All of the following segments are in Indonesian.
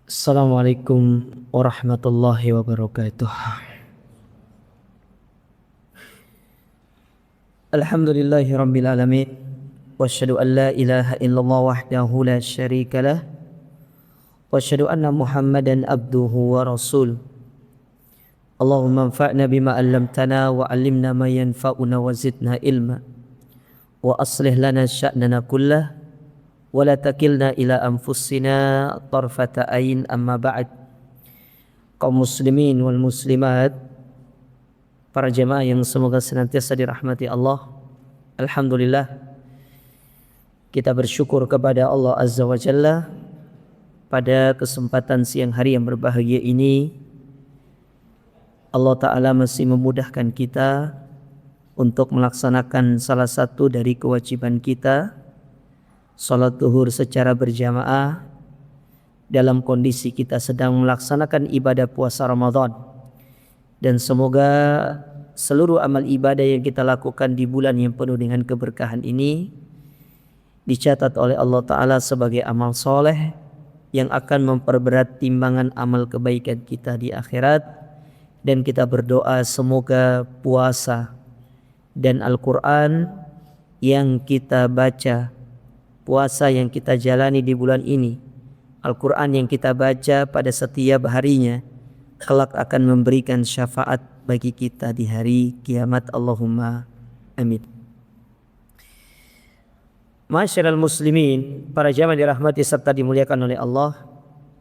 Assalamualaikum warahmatullahi wabarakatuh. Alhamdulillahi rabbil alamin. Wa asyhadu an la ilaha illallah wahdahu la syarika lah. Wa asyhadu anna Muhammadan abduhu wa rasul. Allahumma anfa'na bima 'allamtana wa 'allimna ma yanfa'una wa zidna ilma. Wa aslih lana sya'nana kullah wa la takilna ila anfusina tarfata ain, amma ba'd. Kaum muslimin wal muslimat, para jemaah yang semoga senantiasa dirahmati Allah. Alhamdulillah, kita bersyukur kepada Allah Azza wa Jalla pada kesempatan siang hari yang berbahagia ini. Allah Ta'ala masih memudahkan kita untuk melaksanakan salah satu dari kewajiban kita, salat zuhur secara berjamaah, dalam kondisi kita sedang melaksanakan ibadah puasa Ramadan. Dan semoga seluruh amal ibadah yang kita lakukan di bulan yang penuh dengan keberkahan ini dicatat oleh Allah Ta'ala sebagai amal soleh yang akan memperberat timbangan amal kebaikan kita di akhirat. Dan kita berdoa semoga puasa dan Al-Quran yang kita baca, puasa yang kita jalani di bulan ini, Al-Quran yang kita baca pada setiap harinya, kelak akan memberikan syafaat bagi kita di hari kiamat. Allahumma amin. Masyarul muslimin, para jamaah dirahmati serta dimuliakan oleh Allah,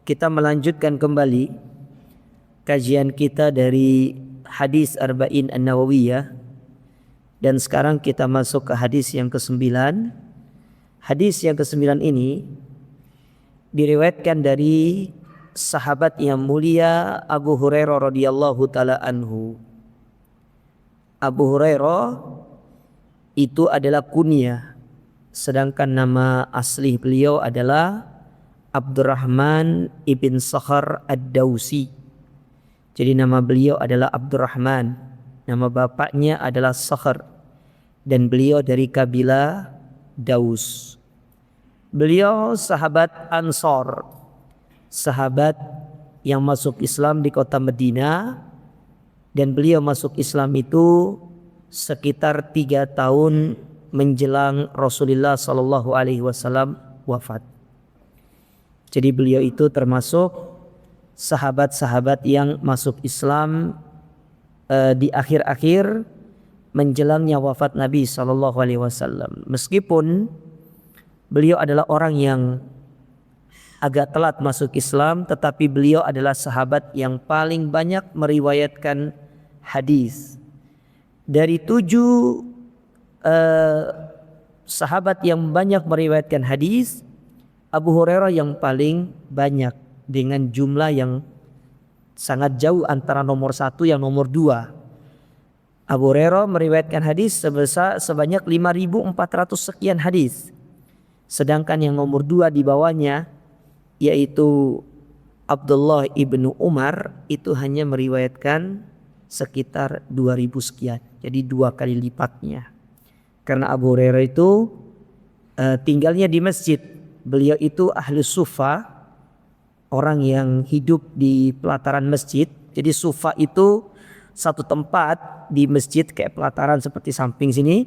kita melanjutkan kembali kajian kita dari hadis Arba'in An-Nawawiyah, dan sekarang kita masuk ke hadis yang ke-9. Hadis yang ke-9 ini diriwayatkan dari sahabat yang mulia Abu Hurairah radhiyallahu taala anhu. Abu Hurairah itu adalah kunyah, sedangkan nama asli beliau adalah Abdurrahman ibn Sakhar ad-Dausi. Jadi nama beliau adalah Abdurrahman, nama bapaknya adalah Sakhar, dan beliau dari kabilah Daus. Beliau sahabat Ansor, sahabat yang masuk Islam di kota Madinah, dan beliau masuk Islam itu sekitar 3 tahun menjelang Rasulullah SAW wafat. Jadi beliau itu termasuk sahabat-sahabat yang masuk Islam di akhir-akhir menjelangnya wafat Nabi SAW. Meskipun beliau adalah orang yang agak telat masuk Islam, tetapi beliau adalah sahabat yang paling banyak meriwayatkan hadis. Dari 7 sahabat yang banyak meriwayatkan hadis, Abu Hurairah yang paling banyak dengan jumlah yang sangat jauh antara nomor 1 yang nomor 2. Abu Hurairah meriwayatkan hadis sebanyak 5.400 sekian hadis. Sedangkan yang nomor 2 di bawahnya, yaitu Abdullah ibnu Umar, itu hanya meriwayatkan sekitar 2.000 sekian. Jadi 2 kali lipatnya. Karena Abu Hurairah itu tinggalnya di masjid. Beliau itu ahli sufa, orang yang hidup di pelataran masjid. Jadi sufa itu satu tempat di masjid kayak pelataran seperti samping sini,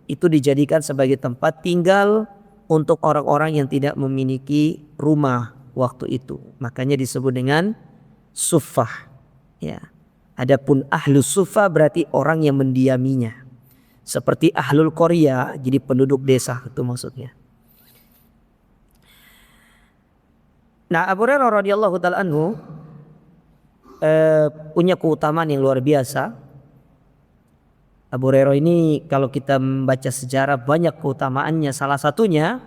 itu dijadikan sebagai tempat tinggal untuk orang-orang yang tidak memiliki rumah waktu itu. Makanya disebut dengan sufah. Ya. Adapun ahlu sufa berarti orang yang mendiaminya. Seperti ahlul qaryah, jadi penduduk desa itu maksudnya. Nah, Abu Hurairah radhiyallahu taala anhu punya keutamaan yang luar biasa. Abu Hurairah ini kalau kita membaca sejarah banyak keutamaannya. Salah satunya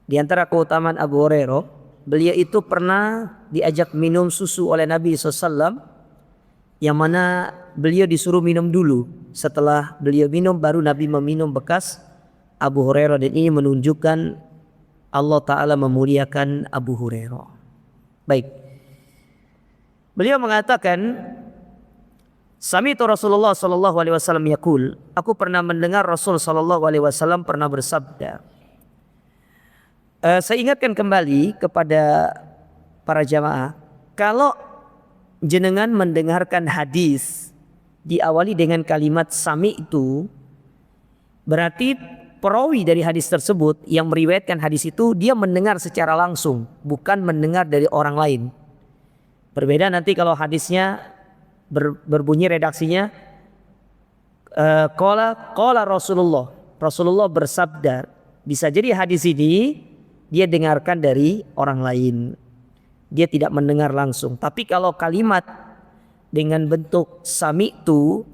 di antara keutamaan Abu Hurairah, beliau itu pernah diajak minum susu oleh Nabi SAW, yang mana beliau disuruh minum dulu. Setelah beliau minum baru Nabi meminum bekas Abu Hurairah, dan ini menunjukkan Allah Ta'ala memuliakan Abu Hurairah. Baik. Beliau mengatakan, Sami'tu Rasulullah sallallahu alaihi wasallam yaqul, aku pernah mendengar Rasul sallallahu alaihi wasallam pernah bersabda. Saya ingatkan kembali kepada para jamaah, kalau jenengan mendengarkan hadis diawali dengan kalimat sami itu, berarti perawi dari hadis tersebut yang meriwayatkan hadis itu dia mendengar secara langsung, bukan mendengar dari orang lain. Berbeda nanti kalau hadisnya berbunyi redaksinya qala Rasulullah bersabda. Bisa jadi hadis ini dia dengarkan dari orang lain. Dia tidak mendengar langsung. Tapi kalau kalimat dengan bentuk sami'tu,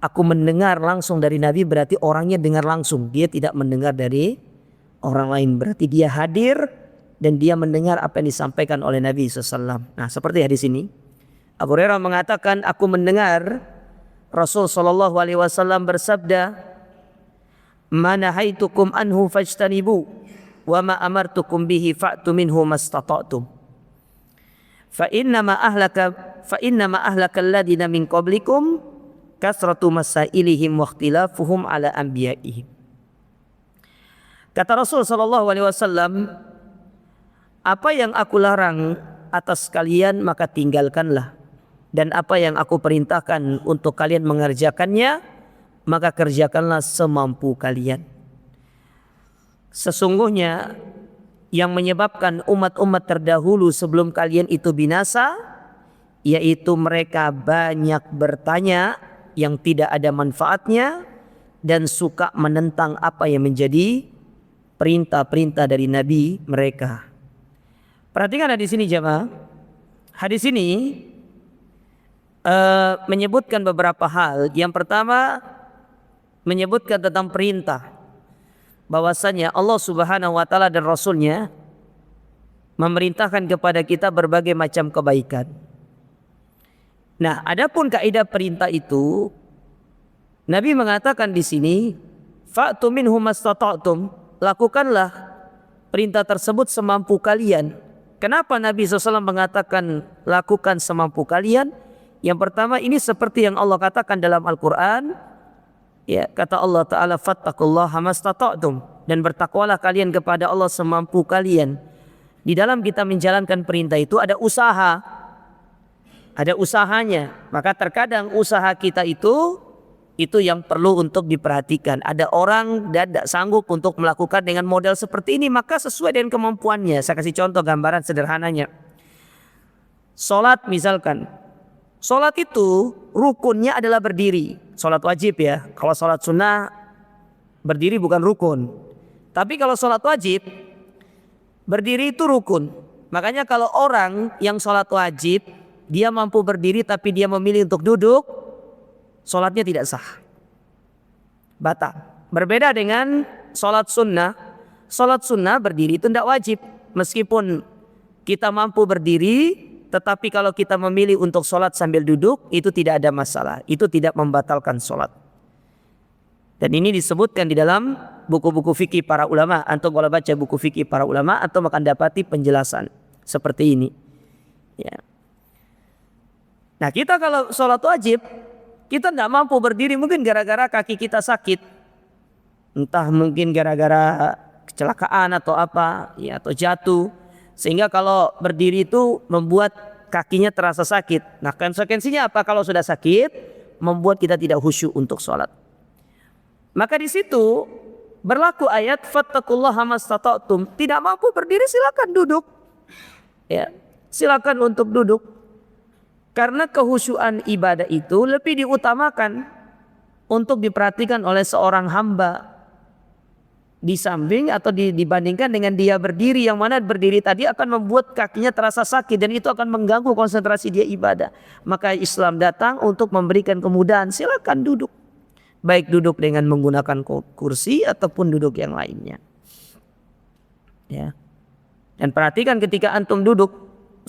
aku mendengar langsung dari Nabi, berarti orangnya dengar langsung. Dia tidak mendengar dari orang lain. Berarti dia hadir dan dia mendengar apa yang disampaikan oleh Nabi SAW. Nah, seperti hadis ini. Abu Hurairah mengatakan, aku mendengar Rasul SAW bersabda, "Ma nahaitukum anhu fajtanibu wa ma amartukum bihi fa'tu minhu mastata'tum. Fa innama ahlaka alladhina min qablikum kasratu masailihim wa ikhtilafuhum ala anbiya'ihim." Kata Rasul SAW, apa yang aku larang atas kalian maka tinggalkanlah, dan apa yang aku perintahkan untuk kalian mengerjakannya maka kerjakanlah semampu kalian. Sesungguhnya yang menyebabkan umat-umat terdahulu sebelum kalian itu binasa, yaitu mereka banyak bertanya yang tidak ada manfaatnya dan suka menentang apa yang menjadi perintah-perintah dari Nabi mereka. Perhatikan hadis ini jemaah. Hadis ini menyebutkan beberapa hal. Yang pertama, menyebutkan tentang perintah, bahwasanya Allah Subhanahu wa taala dan Rasulnya memerintahkan kepada kita berbagai macam kebaikan. Nah, adapun kaidah perintah itu, Nabi mengatakan di sini, fa'tu minhu mastata'tum, lakukanlah perintah tersebut semampu kalian. Kenapa Nabi SAW mengatakan lakukan semampu kalian? Yang pertama, ini seperti yang Allah katakan dalam Al-Quran. Ya, kata Allah Ta'ala, fattaqullaha mastata'tum, dan bertakwalah kalian kepada Allah semampu kalian. Di dalam kita menjalankan perintah itu ada usaha, ada usahanya. Maka terkadang usaha kita itu yang perlu untuk diperhatikan. Ada orang tidak sanggup untuk melakukan dengan model seperti ini, maka sesuai dengan kemampuannya. Saya kasih contoh gambaran sederhananya. Salat misalkan, salat itu rukunnya adalah berdiri. Salat wajib ya. Kalau salat sunnah berdiri bukan rukun. Tapi kalau salat wajib berdiri itu rukun. Makanya kalau orang yang salat wajib dia mampu berdiri tapi dia memilih untuk duduk, salatnya tidak sah, batal. Berbeda dengan salat sunnah. Salat sunnah berdiri itu tidak wajib. Meskipun kita mampu berdiri, tetapi kalau kita memilih untuk sholat sambil duduk, itu tidak ada masalah. Itu tidak membatalkan sholat. Dan ini disebutkan di dalam buku-buku fikih para ulama. Antum kalau baca buku fikih para ulama, antum akan dapati penjelasan seperti ini. Ya. Nah, kita kalau sholat wajib, kita tidak mampu berdiri mungkin gara-gara kaki kita sakit. Entah mungkin gara-gara kecelakaan atau apa, ya, atau jatuh. Sehingga kalau berdiri itu membuat kakinya terasa sakit. Nah, konsekuensinya apa? Kalau sudah sakit, membuat kita tidak khusyuk untuk sholat. Maka di situ berlaku ayat fattaqullaha mastata'tum. Tidak mampu berdiri, silakan duduk. Ya, silakan untuk duduk. Karena kehusyuan ibadah itu lebih diutamakan untuk diperhatikan oleh seorang hamba di samping atau dibandingkan dengan dia berdiri, yang mana berdiri tadi akan membuat kakinya terasa sakit dan itu akan mengganggu konsentrasi dia ibadah. Maka Islam datang untuk memberikan kemudahan, silakan duduk. Baik duduk dengan menggunakan kursi ataupun duduk yang lainnya. Ya. Dan perhatikan ketika antum duduk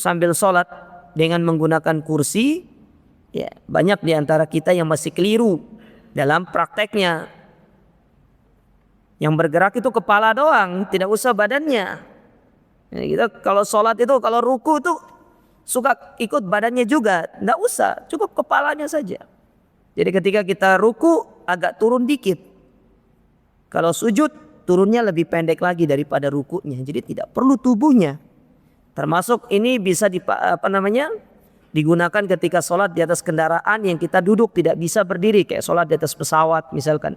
sambil sholat dengan menggunakan kursi, ya, banyak di antara kita yang masih keliru dalam prakteknya. Yang bergerak itu kepala doang, tidak usah badannya. Ya, kita kalau sholat itu, kalau ruku itu suka ikut badannya juga, tidak usah, cukup kepalanya saja. Jadi ketika kita ruku agak turun dikit. Kalau sujud turunnya lebih pendek lagi daripada rukunya. Jadi tidak perlu tubuhnya. Termasuk ini bisa digunakan ketika sholat di atas kendaraan yang kita duduk tidak bisa berdiri, kayak sholat di atas pesawat misalkan.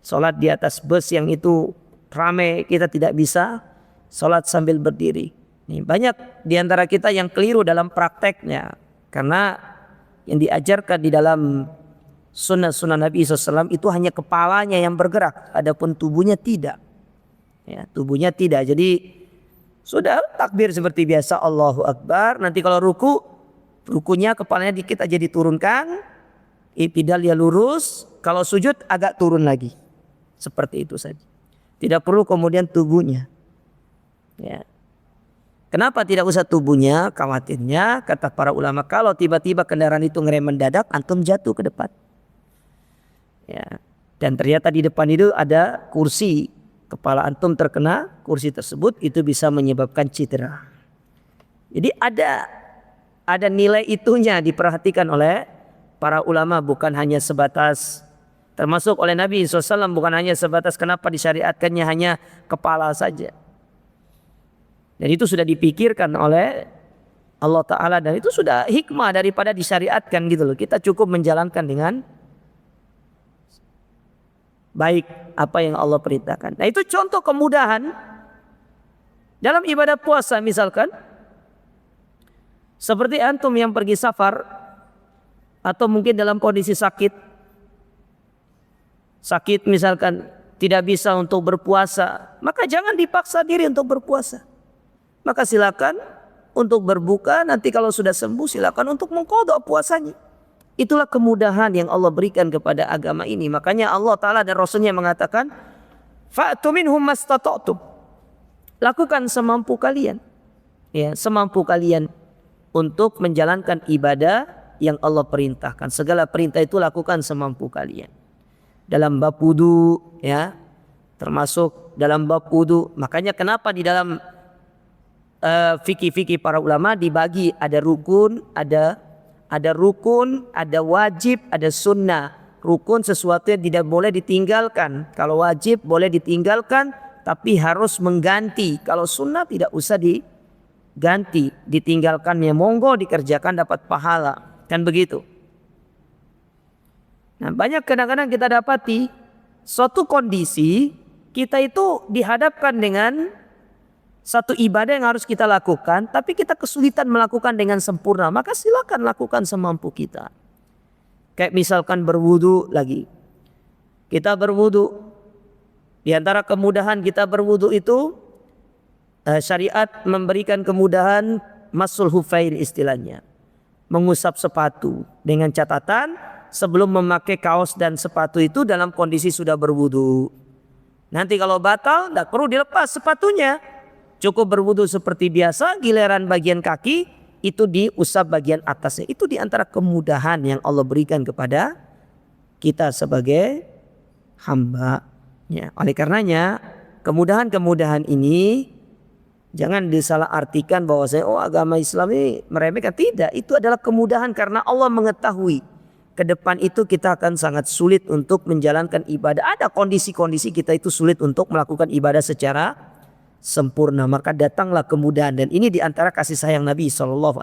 Sholat di atas bus yang itu ramai, kita tidak bisa sholat sambil berdiri. Nih, banyak di antara kita yang keliru dalam prakteknya, karena yang diajarkan di dalam sunnah Nabi SAW itu hanya kepalanya yang bergerak, adapun tubuhnya tidak. Ya, tubuhnya tidak. Jadi sudah takbir seperti biasa, Allahu Akbar. Nanti kalau rukunya kepalanya dikit aja diturunkan, i'tidal ya lurus. Kalau sujud agak turun lagi, seperti itu saja. Tidak perlu kemudian tubuhnya. Ya. Kenapa tidak usah tubuhnya? Khawatirnya kata para ulama, kalau tiba-tiba kendaraan itu ngerem mendadak, antum jatuh ke depan. Ya. Dan ternyata di depan itu ada kursi, kepala antum terkena kursi tersebut, itu bisa menyebabkan cedera. Jadi ada nilai itunya diperhatikan oleh para ulama, bukan hanya sebatas, termasuk oleh Nabi SAW, bukan hanya sebatas kenapa disyariatkannya hanya kepala saja. Dan itu sudah dipikirkan oleh Allah Ta'ala, dan itu sudah hikmah daripada disyariatkan gitu loh. Kita cukup menjalankan dengan baik apa yang Allah perintahkan. Nah, itu contoh kemudahan dalam ibadah puasa misalkan. Seperti antum yang pergi safar atau mungkin dalam kondisi sakit misalkan tidak bisa untuk berpuasa, maka jangan dipaksa diri untuk berpuasa. Maka silakan untuk berbuka, nanti kalau sudah sembuh silakan untuk mengqadha puasanya. Itulah kemudahan yang Allah berikan kepada agama ini. Makanya Allah Ta'ala dan Rasulnya mengatakan, fa'tu minhum mastata'tum. Lakukan semampu kalian. Ya, semampu kalian untuk menjalankan ibadah yang Allah perintahkan. Segala perintah itu lakukan semampu kalian. Dalam bab wudu, ya, termasuk dalam bab wudu. Makanya kenapa di dalam fikih-fikih para ulama dibagi, ada rukun, ada rukun, ada wajib, ada sunnah. Rukun sesuatu yang tidak boleh ditinggalkan. Kalau wajib boleh ditinggalkan, tapi harus mengganti. Kalau sunnah tidak usah diganti, ditinggalkannya monggo, dikerjakan dapat pahala, kan begitu. Nah, banyak kadang-kadang kita dapati suatu kondisi kita itu dihadapkan dengan satu ibadah yang harus kita lakukan, tapi kita kesulitan melakukan dengan sempurna, maka silakan lakukan semampu kita. Kayak misalkan berwudu lagi. Kita berwudu, di antara kemudahan kita berwudu itu syariat memberikan kemudahan masul hufain istilahnya. Mengusap sepatu dengan catatan sebelum memakai kaos dan sepatu itu dalam kondisi sudah berwudu. Nanti kalau batal tidak perlu dilepas sepatunya. Cukup berwudu seperti biasa, giliran bagian kaki itu diusap bagian atasnya. Itu di antara kemudahan yang Allah berikan kepada kita sebagai hamba. Ya, oleh karenanya kemudahan-kemudahan ini jangan disalahartikan bahwa agama Islam ini meremehkan. Tidak, itu adalah kemudahan karena Allah mengetahui ke depan itu kita akan sangat sulit untuk menjalankan ibadah. Ada kondisi-kondisi kita itu sulit untuk melakukan ibadah secara sempurna, maka datanglah kemudahan, dan ini diantara kasih sayang Nabi SAW.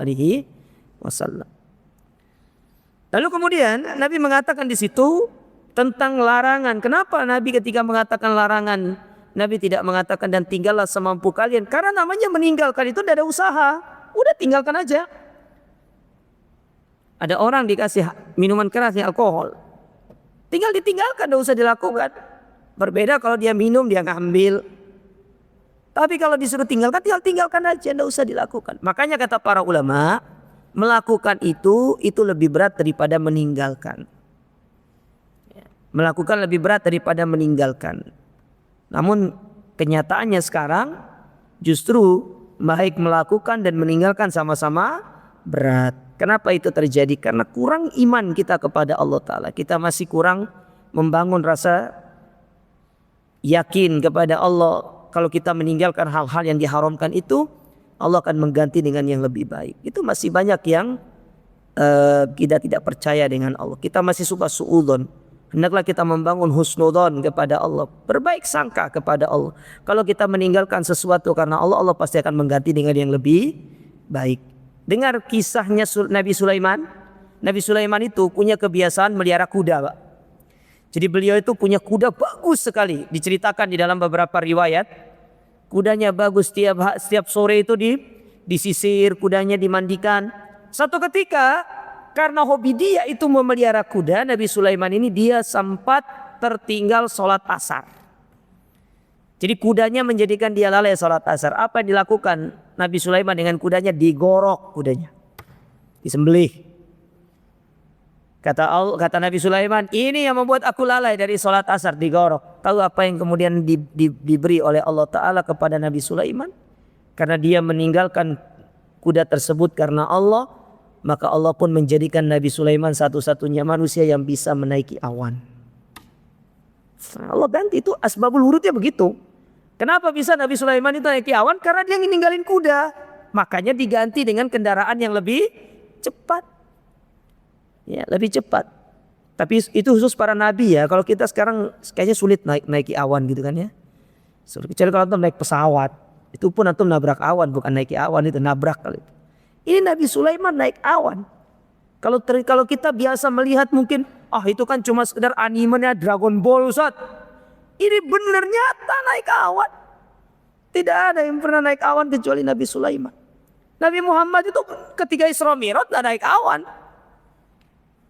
Lalu kemudian Nabi mengatakan di situ tentang larangan. Kenapa Nabi ketika mengatakan larangan, Nabi tidak mengatakan dan tinggallah semampu kalian? Karena namanya meninggalkan itu tidak ada usaha, udah tinggalkan aja. Ada orang dikasih minuman keras, alkohol, tinggal ditinggalkan, tidak usah dilakukan. Berbeda kalau dia minum, dia ngambil. Tapi kalau disuruh tinggalkan, tinggalkan aja, tidak usah dilakukan. Makanya kata para ulama, melakukan itu lebih berat daripada meninggalkan. Melakukan lebih berat daripada meninggalkan. Namun kenyataannya sekarang justru baik melakukan dan meninggalkan sama-sama berat. Kenapa itu terjadi? Karena kurang iman kita kepada Allah Ta'ala. Kita masih kurang membangun rasa yakin kepada Allah. Kalau kita meninggalkan hal-hal yang diharamkan itu, Allah akan mengganti dengan yang lebih baik. Itu masih banyak yang kita tidak percaya dengan Allah. Kita masih suka suudzon. Hendaklah kita membangun husnudzon kepada Allah, berbaik sangka kepada Allah. Kalau kita meninggalkan sesuatu karena Allah, Allah pasti akan mengganti dengan yang lebih baik. Dengar kisahnya Nabi Sulaiman. Nabi Sulaiman itu punya kebiasaan melihara kuda, Pak. Jadi beliau itu punya kuda bagus sekali. Diceritakan di dalam beberapa riwayat, kudanya bagus, setiap sore itu disisir, kudanya dimandikan. Satu ketika karena hobi dia itu memelihara kuda, Nabi Sulaiman ini dia sempat tertinggal sholat asar. Jadi kudanya menjadikan dia lalai sholat asar. Apa yang dilakukan Nabi Sulaiman dengan kudanya? Digorok kudanya, disembelih. Kata Nabi Sulaiman, ini yang membuat aku lalai dari sholat asar, digorok. Tahu apa yang kemudian diberi oleh Allah Ta'ala kepada Nabi Sulaiman? Karena dia meninggalkan kuda tersebut karena Allah, maka Allah pun menjadikan Nabi Sulaiman satu-satunya manusia yang bisa menaiki awan. Allah ganti, itu asbabul wurudnya begitu. Kenapa bisa Nabi Sulaiman itu naiki awan? Karena dia ninggalin kuda. Makanya diganti dengan kendaraan yang lebih cepat. Ya, lebih cepat. Tapi itu khusus para nabi ya. Kalau kita sekarang kayaknya sulit naiki awan gitu kan ya. Kecuali kalau antum naik pesawat. Itu pun antum nabrak awan, bukan naiki awan, itu nabrak kali. Ini Nabi Sulaiman naik awan. Kalau kita biasa melihat mungkin, itu kan cuma sekedar animenya Dragon Ball, Ustaz. Ini benar nyata naik awan. Tidak ada yang pernah naik awan kecuali Nabi Sulaiman. Nabi Muhammad itu ketika Isra Mi'raj tidak naik awan.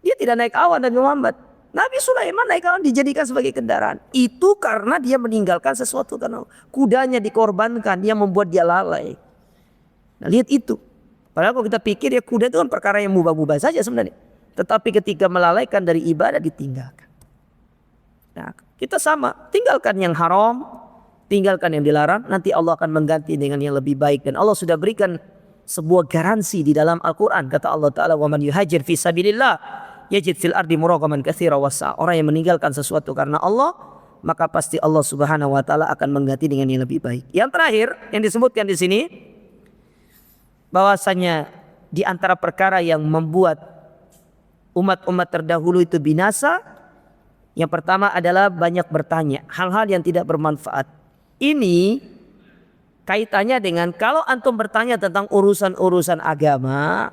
Dia tidak naik awan, Nabi Muhammad. Nabi Sulaiman naik awan, dijadikan sebagai kendaraan. Itu karena dia meninggalkan sesuatu, karena kudanya dikorbankan, dia membuat dia lalai. Nah, lihat itu. Padahal kalau kita pikir ya kuda itu kan perkara yang mubah-mubah saja sebenarnya. Tetapi ketika melalaikan dari ibadah ditinggalkan. Nah, kita sama, tinggalkan yang haram, tinggalkan yang dilarang, nanti Allah akan mengganti dengan yang lebih baik. Dan Allah sudah berikan sebuah garansi di dalam Al-Quran. Kata Allah Ta'ala, wa man yuhajir fi sabilillah yajid fil ardi muragaman katsira wasa. Orang yang meninggalkan sesuatu karena Allah, maka pasti Allah Subhanahu wa taala akan mengganti dengan yang lebih baik. Yang terakhir yang disebutkan di sini, bahwasanya di antara perkara yang membuat umat-umat terdahulu itu binasa, yang pertama adalah banyak bertanya hal-hal yang tidak bermanfaat. Ini kaitannya dengan kalau antum bertanya tentang urusan-urusan agama,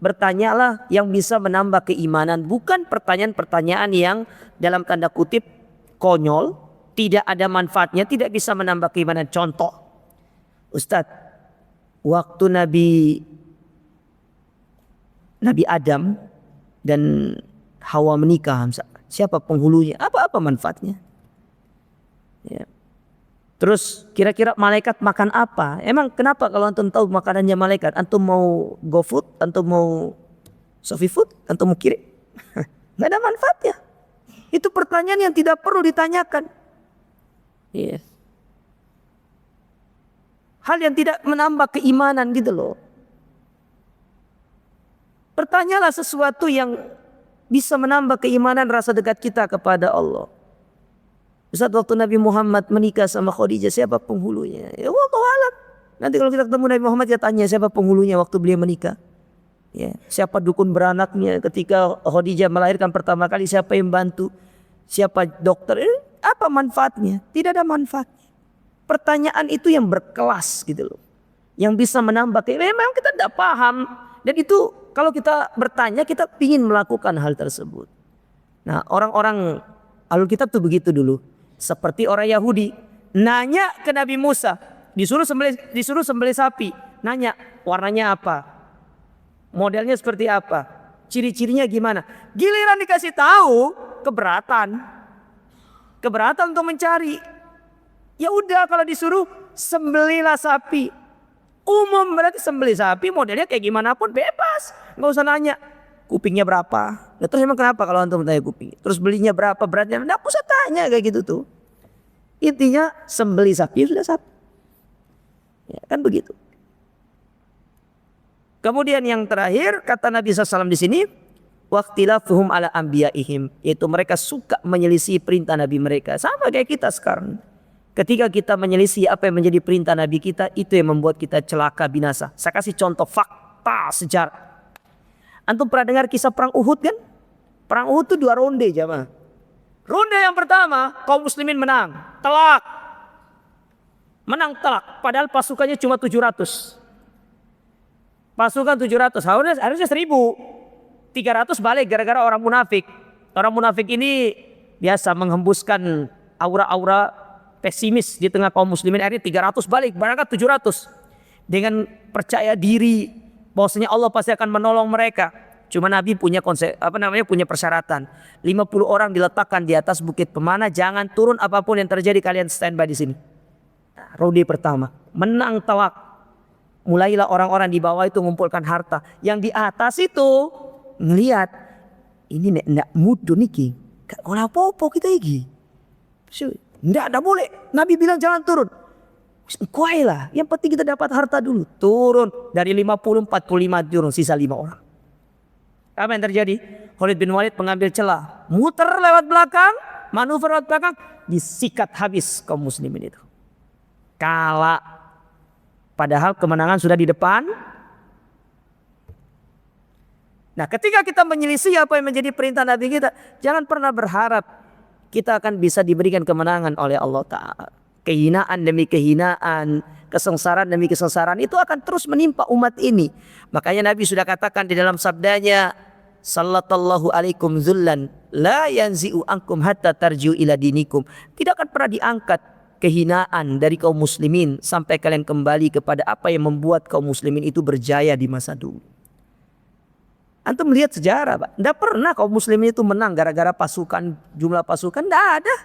bertanyalah yang bisa menambah keimanan, bukan pertanyaan-pertanyaan yang dalam tanda kutip konyol, tidak ada manfaatnya, tidak bisa menambah keimanan. Contoh, Ustadz, waktu Nabi Adam dan Hawa menikah, siapa penghulunya? Apa manfaatnya? Ya. Terus kira-kira malaikat makan apa? Emang kenapa kalau antum tahu makanannya malaikat, antum mau GoFood, antum mau SofiFood, antum mau kirim? Nggak ada manfaatnya. Itu pertanyaan yang tidak perlu ditanyakan. Yes. Hal yang tidak menambah keimanan gitu loh. Bertanyalah sesuatu yang bisa menambah keimanan, rasa dekat kita kepada Allah. Saat waktu Nabi Muhammad menikah sama Khadijah, siapa penghulunya? Ya wallahu alam. Nanti kalau kita ketemu Nabi Muhammad, kita tanya siapa penghulunya waktu beliau menikah. Ya, siapa dukun beranaknya ketika Khadijah melahirkan pertama kali, siapa yang bantu? Siapa dokter? Apa manfaatnya? Tidak ada manfaatnya. Pertanyaan itu yang berkelas gitu loh. Yang bisa menambah. Memang kita tidak paham. Dan itu kalau kita bertanya, kita ingin melakukan hal tersebut. Nah, orang-orang Ahlul Kitab tuh begitu dulu. Seperti orang Yahudi nanya ke Nabi Musa, disuruh sembelih sapi, nanya warnanya apa, modelnya seperti apa, ciri-cirinya gimana. Giliran dikasih tahu, keberatan untuk mencari. Ya udah, kalau disuruh sembelihlah sapi, umum berarti sembelih sapi modelnya kayak gimana pun bebas, nggak usah nanya kupingnya berapa. Nah, terus emang kenapa kalau antum tanya kuping? Terus belinya berapa, beratnya? Nggak usah tanya kayak gitu tuh. Intinya sembelih sapi, sudah sapi. Ya, kan begitu. Kemudian yang terakhir kata Nabi SAW di sini, waqtilafuhum ala anbiyaihim, yaitu mereka suka menyelisih perintah Nabi mereka. Sama kayak kita sekarang. Ketika kita menyelisih apa yang menjadi perintah Nabi kita, itu yang membuat kita celaka binasa. Saya kasih contoh fakta sejarah. Antum pernah dengar kisah perang Uhud kan? Perang Uhud itu 2 ronde jamaah. Ronde yang pertama, kaum muslimin menang. Telak. Menang telak. Padahal pasukannya cuma 700. Pasukan 700. Harusnya 1000. 300 balik gara-gara orang munafik. Orang munafik ini biasa menghembuskan aura-aura pesimis di tengah kaum muslimin. Akhirnya 300 balik. Berangkat 700. Dengan percaya diri bahwasanya Allah pasti akan menolong mereka. Cuma Nabi punya punya persyaratan. 50 orang diletakkan di atas bukit pemana, jangan turun apapun yang terjadi, kalian standby di sini. Nah, ronde pertama, menang telak. Mulailah orang-orang di bawah itu mengumpulkan harta. Yang di atas itu ngelihat ini ndak mudu niki. Ora apa-apa kita iki. Ndak boleh. Nabi bilang jangan turun. Kuai lah, yang penting kita dapat harta dulu. Turun dari 50, 45 turun, sisa 5 orang. Apa yang terjadi? Khalid bin Walid mengambil celah, muter lewat belakang, manuver lewat belakang, disikat habis kaum muslimin itu. Kalah. Padahal kemenangan sudah di depan. Nah, ketika kita menyelisih apa yang menjadi perintah Nabi kita, jangan pernah berharap kita akan bisa diberikan kemenangan oleh Allah Ta'ala. Kehinaan demi kehinaan, kesengsaraan demi kesengsaraan itu akan terus menimpa umat ini. Makanya Nabi sudah katakan di dalam sabdanya, sallallahu alaikum zullan la yanzi'u ankum hatta tarji'u ila dinikum. Tidak akan pernah diangkat kehinaan dari kaum muslimin sampai kalian kembali kepada apa yang membuat kaum muslimin itu berjaya di masa dulu. Antum melihat sejarah, Pak. Tidak pernah kaum muslimin itu menang gara-gara pasukan, jumlah pasukan, tidak ada.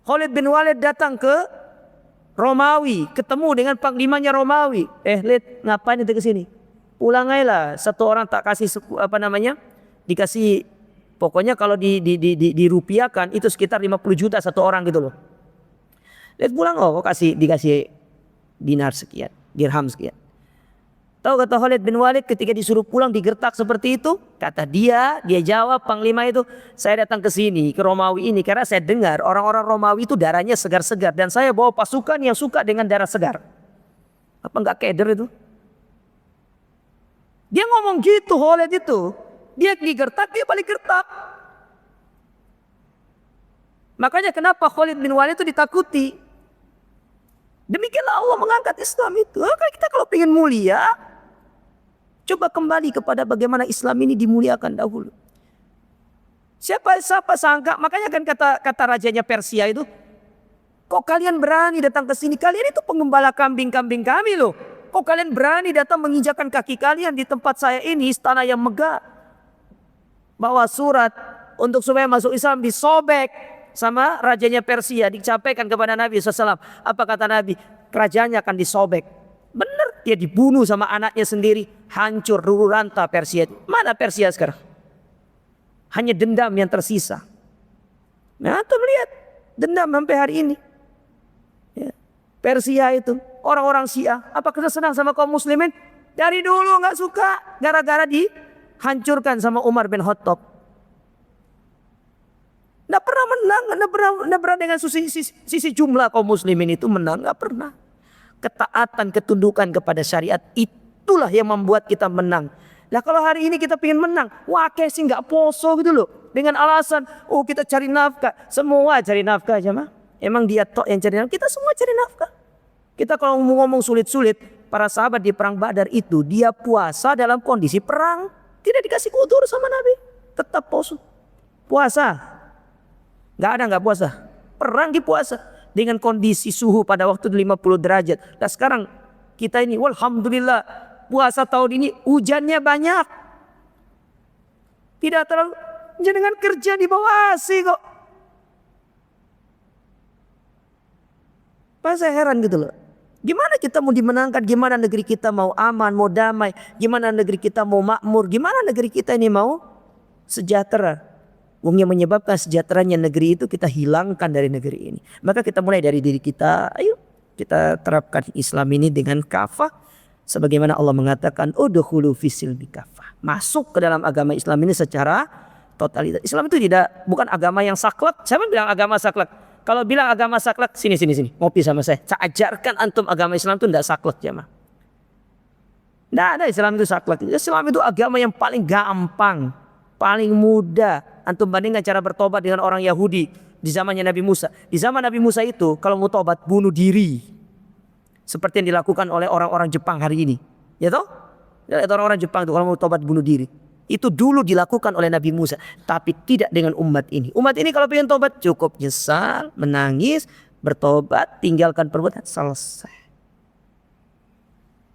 Khalid bin Walid datang ke Romawi, ketemu dengan panglimanya Romawi. Lid, ngapain itu ke sini? Pulang aja lah. Satu orang tak kasih dikasih, pokoknya kalau dirupiahkan itu sekitar 50 juta satu orang gitu loh. Lid pulang, dikasih dinar sekian, dirham sekian. Tahu kata Khalid bin Walid ketika disuruh pulang digertak seperti itu? Kata dia jawab panglima itu, saya datang ke sini, ke Romawi ini karena saya dengar orang-orang Romawi itu darahnya segar-segar dan saya bawa pasukan yang suka dengan darah segar. Apa enggak keder itu? Dia ngomong gitu Khalid itu. Dia digertak, dia balik gertak. Makanya kenapa Khalid bin Walid itu ditakuti? Demikianlah Allah mengangkat Islam itu. Kita kalau pengen mulia, coba kembali kepada bagaimana Islam ini dimuliakan dahulu. Siapa sangka, makanya kan kata rajanya Persia itu, kok kalian berani datang ke sini? Kalian itu pengembala kambing-kambing kami loh. Kok kalian berani datang menginjakan kaki kalian di tempat saya ini, istana yang megah. Bawa surat untuk supaya masuk Islam disobek sama rajanya Persia, dicampaikan kepada Nabi SAW. Apa kata Nabi? Kerajaannya akan disobek. Benar, dia dibunuh sama anaknya sendiri. Hancur, ruru ranta Persia. Mana Persia sekarang? Hanya dendam yang tersisa. Nah, tuh lihat dendam sampai hari ini. Ya. Persia itu, orang-orang Syiah, apakah senang sama kaum muslimin? Dari dulu nggak suka, gara-gara dihancurkan sama Umar bin Khattab. Nggak pernah menang, nggak pernah dengan sisi jumlah kaum muslimin itu menang, nggak pernah. Ketaatan, ketundukan kepada syariat itulah yang membuat kita menang. Nah kalau hari ini kita pengen menang, sih nggak poso gitu loh, dengan alasan kita cari nafkah, semua cari nafkah aja mah. Emang dia tok yang cari nafkah, kita semua cari nafkah. Kita kalau mau ngomong sulit-sulit, para sahabat di perang Badar itu dia puasa dalam kondisi perang, tidak dikasih udzur sama Nabi, tetap puasa, nggak puasa, perang di puasa. Dengan kondisi suhu pada waktu 50 derajat. Nah sekarang kita ini, walhamdulillah, puasa tahun ini hujannya banyak. Tidak terlalu, jangan kerja di bawah AC kok. Saya heran gitu loh. Gimana kita mau dimenangkan, gimana negeri kita mau aman, mau damai, gimana negeri kita mau makmur, gimana negeri kita ini mau sejahtera. Yang menyebabkan sejahteranya negeri itu kita hilangkan dari negeri ini. Maka kita mulai dari diri kita. Ayo kita terapkan Islam ini dengan kafah. Sebagaimana Allah mengatakan, udkhulu fis-silmi kafah. Masuk ke dalam agama Islam ini secara totalitas. Islam itu bukan agama yang saklek. Siapa bilang agama saklek? Kalau bilang agama saklek, sini. Ngopi sama saya. Saya ajarkan antum agama Islam itu tidak saklek jemaah. Tidak ada Islam itu saklek. Islam itu agama yang paling gampang, paling mudah. antum bandingkan cara bertobat dengan orang Yahudi di zamannya Nabi Musa. Di zaman Nabi Musa itu kalau mau tobat bunuh diri. Seperti yang dilakukan oleh orang-orang Jepang hari ini. Ya toh? Orang-orang Jepang itu kalau mau tobat bunuh diri. Itu dulu dilakukan oleh Nabi Musa. Tapi tidak dengan umat ini. Umat ini kalau pengen tobat cukup nyesal, menangis, bertobat, tinggalkan perbuatan, selesai.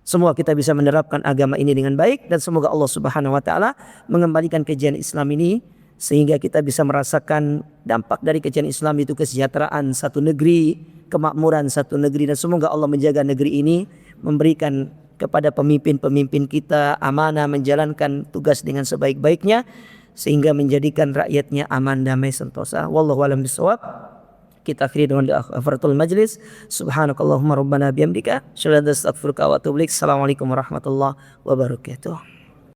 Semoga kita bisa menerapkan agama ini dengan baik. Dan semoga Allah subhanahu wa ta'ala mengembalikan kajian Islam ini. Sehingga kita bisa merasakan dampak dari kajian Islam itu kesejahteraan satu negeri, kemakmuran satu negeri. Dan semoga Allah menjaga negeri ini, memberikan kepada pemimpin-pemimpin kita amanah menjalankan tugas dengan sebaik-baiknya sehingga menjadikan rakyatnya aman, damai, sentosa. Wallahu a'lam bishawab. Kita akhiri dengan doa kafaratul majlis. Subhanakallahumma rabbana bihamdika asyhadu an la ilaha illa anta astaghfiruka wa atubu ilaik. Assalamualaikum warahmatullahi wabarakatuh.